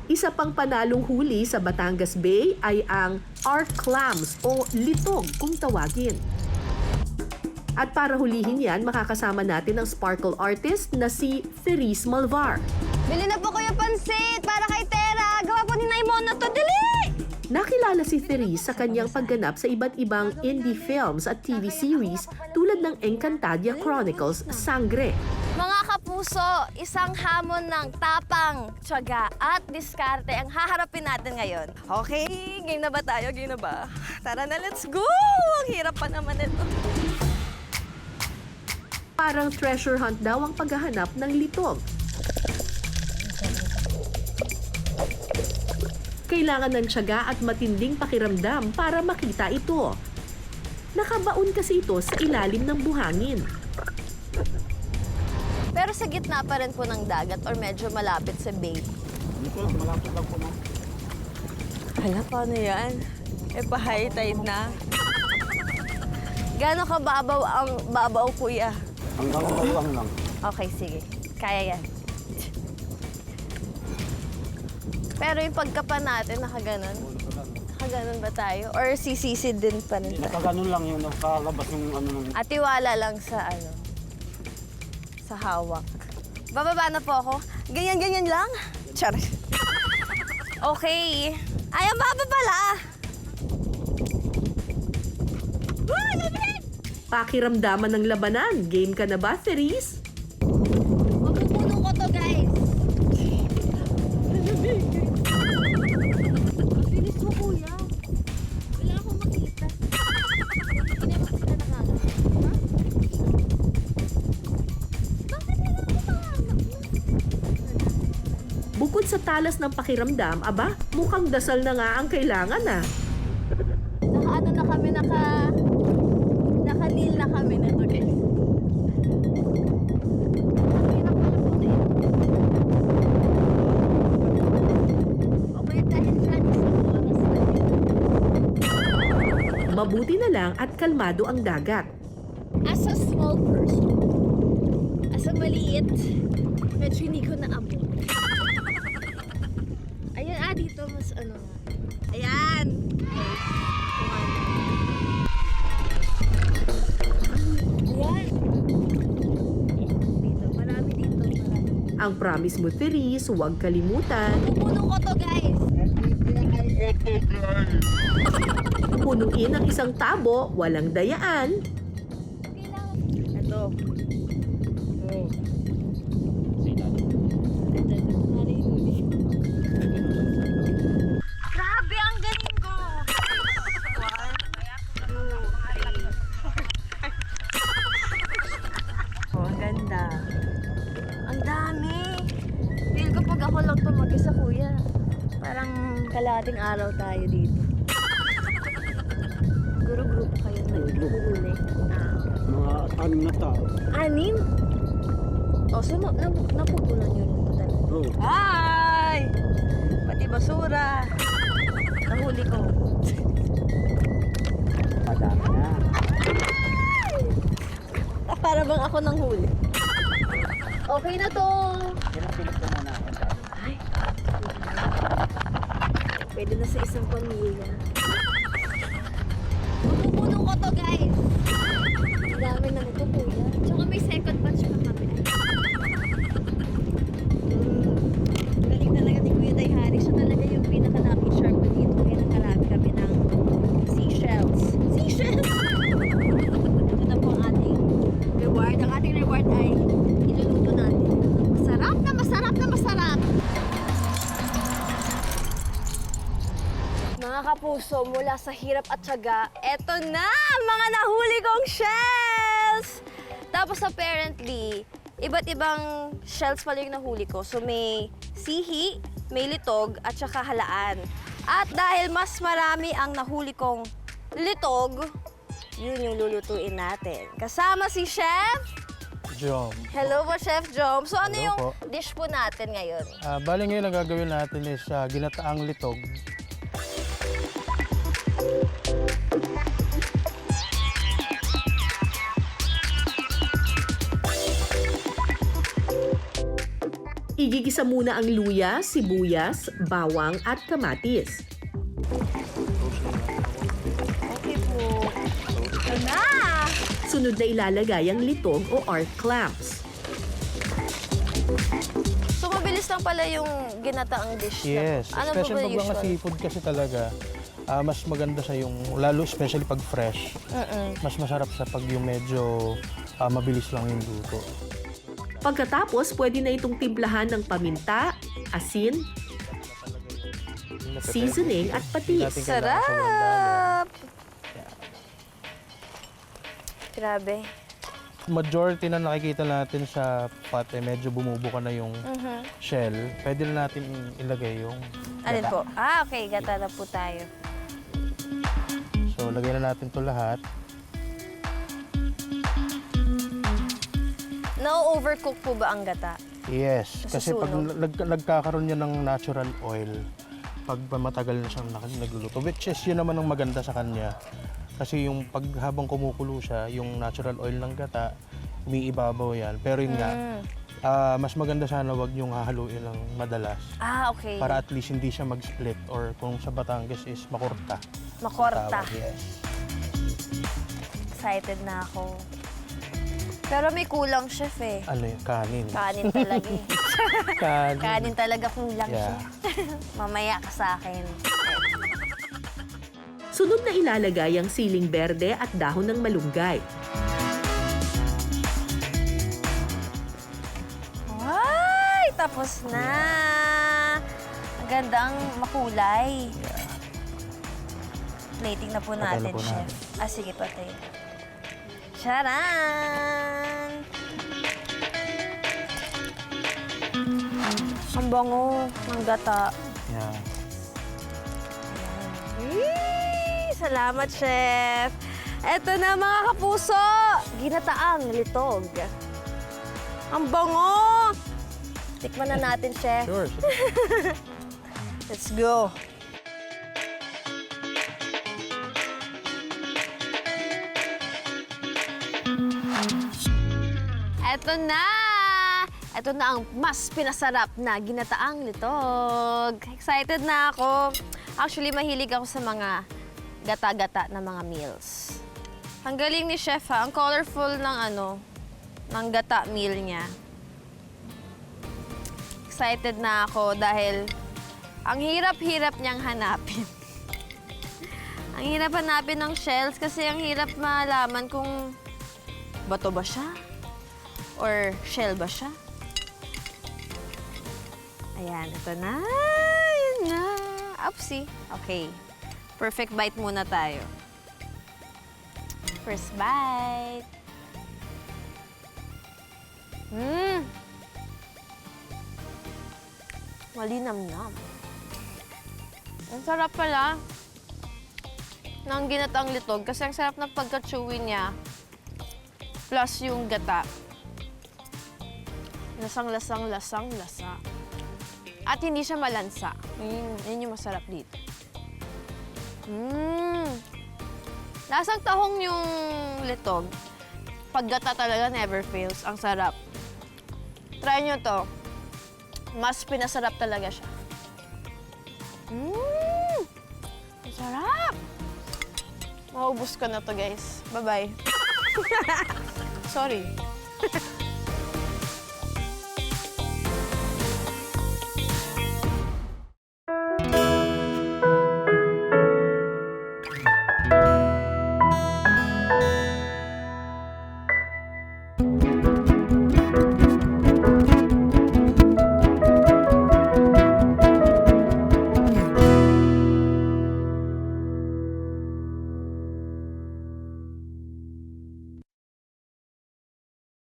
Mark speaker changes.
Speaker 1: Isa pang panalong huli sa Batangas Bay ay ang art clams o litog kung tawagin. At para hulihin yan, makakasama natin ang sparkle artist na si Therese Malvar.
Speaker 2: Bili na po kuya pansit para kay Tera. Gawa po ni Naimona to. Dali!
Speaker 1: Nakilala si Therese sa kanyang pagganap sa iba't ibang indie films at TV series tulad ng Encantadia Chronicles Sangre.
Speaker 2: Mga kapuso, isang hamon ng tapang, tiyaga at diskarte ang haharapin natin ngayon. Okay, game na ba tayo? Game na ba? Tara na, let's go! Ang hirap pa naman ito.
Speaker 1: Parang treasure hunt daw ang paghahanap ng litog. Kailangan ng tiyaga at matinding pakiramdam para makita ito. Nakabaon kasi ito sa ilalim ng buhangin.
Speaker 2: Pero sa gitna pa rin po ng dagat or medyo malapit sa bay.
Speaker 3: Dito, malapit lang po, ma'am.
Speaker 2: Hala, paano yan? Eh, pa-high tide na. Gano'n ka babaw ang babaw, kuya?
Speaker 3: Hanggang dalawang lang.
Speaker 2: Okay, sige. Kaya yan. Pero yung pagkapa natin, nakaganon? Nakaganon ba tayo? Or sisisid din pa rin tayo?
Speaker 3: Nakaganon lang yun, nakalabas yung ano nung...
Speaker 2: At tiwala lang sa sa hawak. Bababa na po ako. Ganyan-ganyan lang? Char. Okay. Ay, ang baba pala.
Speaker 1: Pakiramdaman ng labanan. Game ka na ba, Therese?
Speaker 2: Mapupuno ko to, guys. Bilis mo, kuya. Wala akong makita. Hindi mo sila nakahanap. Ha? Bakit nila ako mahanap?
Speaker 1: Bukod sa talas ng pakiramdam, aba, mukhang dasal na nga ang kailangan ah.
Speaker 2: Naka-ano na kami, naka-kneel na kami na to, guys. Hirap pala po na yun. Okay, dahil dyan, isang oras na yun.
Speaker 1: Mabuti na lang at kalmado ang dagat.
Speaker 2: As a small person, as a maliit, medyo hindi ko naabot. Ayun, dito mas ano nga. Ayan! Ayan! Dito, marami dito, marami.
Speaker 1: Ang promise mo, Therese, huwag kalimutan.
Speaker 2: Pupuno ko to, guys!
Speaker 1: Punuin ang isang tabo, walang dayaan.
Speaker 2: Kailangan. Ito. Oh. Grabe, ang galing ko! 1, 2, 3. Oh, ang ganda. Ang dami. Feel ko pag ako lang ito mag-isa, kuya. Parang kalahating araw tayo dito. Guru-group kayo nag-uhuli.
Speaker 3: Mga 6 na tao.
Speaker 2: 6? O, so napupunan nyo rin ito talaga.
Speaker 3: Oo.
Speaker 2: Ay! Pati basura. Nahuli ko.
Speaker 3: Padami na.
Speaker 2: Para bang ako nang huli. Okay na to.
Speaker 3: Pinag-pinag ko muna ako.
Speaker 2: Ay. Pwede na sa isang pamilya. Mapupuno ko to, guys. Ang dami na nito, kuya. Tsaka may second batch pa kami. Galing talaga ni Kuya Dayhari. Siya talaga yung pinaka-lucky shark ko dito. Kaya nagkarami kami ng seashells. Seashells! Ito na po ang ating reward. Ang ating reward ay iluluto natin. Masarap na masarap na masarap! Mga kapuso, mula sa hirap at tiyaga, eto na mga nahuli kong shells! Tapos apparently, iba't ibang shells pala yung nahuli ko. So may sihi, may litog, at saka halaan. At dahil mas marami ang nahuli kong litog, yun yung lulutuin natin. Kasama si Chef
Speaker 4: Jom.
Speaker 2: Hello po, Chef Jom. So ano
Speaker 4: Hello
Speaker 2: yung
Speaker 4: po.
Speaker 2: dish po natin ngayon?
Speaker 4: Bali ngayon ang gagawin natin is ginataang litog.
Speaker 1: Igigisa muna ang luya, sibuyas, bawang at kamatis.
Speaker 2: Okay po. Ito na!
Speaker 1: Sunod na ilalagay ang litog o art clams.
Speaker 2: So, mabilis lang pala yung ginataang dish.
Speaker 4: Yes,
Speaker 2: Ano po
Speaker 4: especially
Speaker 2: ba
Speaker 4: pag mga
Speaker 2: usual?
Speaker 4: seafood kasi talaga, mas maganda sa yung, lalo especially pag fresh, mas masarap sa pag yung medyo mabilis lang yung luto.
Speaker 1: Pagkatapos, pwede na itong timplahan ng paminta, asin, seasoning at patis.
Speaker 2: Sarap! Grabe.
Speaker 4: Majority na nakikita natin sa pot, medyo bumubuka na yung shell. Pwede na natin ilagay yung
Speaker 2: Alin
Speaker 4: gata.
Speaker 2: po? Okay. Gata na po tayo.
Speaker 4: So, lagay na natin to lahat.
Speaker 2: Na-overcook po ba ang gata?
Speaker 4: Yes, kasi pag
Speaker 2: Nasusunog.
Speaker 4: nagkakaroon yan ng natural oil, pag matagal na siyang nagluluto, which is yun naman ang maganda sa kanya. Kasi yung pag habang kumukulo siya, yung natural oil ng gata, umiibabaw yan. Pero yun nga, mas maganda sana wag yung hahaluin ng madalas.
Speaker 2: Okay.
Speaker 4: Para at least hindi siya mag-split or kung sa Batangas is makorta.
Speaker 2: Makorta.
Speaker 4: Tawag, yes.
Speaker 2: Excited na ako. Pero may kulang, chef eh.
Speaker 4: Ano yun? Kanin.
Speaker 2: Kanin talaga eh.
Speaker 4: Kanin.
Speaker 2: Kanin talaga kulang,
Speaker 4: Yeah.
Speaker 2: chef. Mamaya ka sa akin.
Speaker 1: Sunod na ilalagay ang siling berde at dahon ng malunggay.
Speaker 2: Ay! Tapos na! Ang gandang makulay. Plating na po
Speaker 4: Patay na
Speaker 2: natin,
Speaker 4: po
Speaker 2: chef. Sige, patay. Charan! Ang bango ng gata.
Speaker 4: Yeah.
Speaker 2: Salamat, chef. Eto na, mga kapuso. Ginataang litog. Ang bango! Tikman na natin, chef.
Speaker 4: Sure.
Speaker 2: Let's go. Eto na! Eto na ang mas pinasarap na ginataang litog. Excited na ako. Actually, mahilig ako sa mga gata-gata na mga meals. Ang galing ni chef ha. Ang colorful ng gata meal niya. Excited na ako dahil ang hirap-hirap niyang hanapin. Ang hirap hanapin ng shells kasi ang hirap malaman kung bato ba siya or shell ba siya. Ayan, ito na. Ayan na. Oopsie. Okay. Perfect bite muna tayo. First bite. Malinamnam. Ang sarap pala ng ginataang litog kasi ang sarap ng pagka-chewy niya plus yung gata. Lasang-lasa. At hindi siya malansa. Yun yung masarap dito. Lasang tahong yung litog. Paggata talaga never fails. Ang sarap. Try nyo to. Mas pinasarap talaga siya. Ang sarap! Maubos ko na to, guys. Bye-bye. Sorry.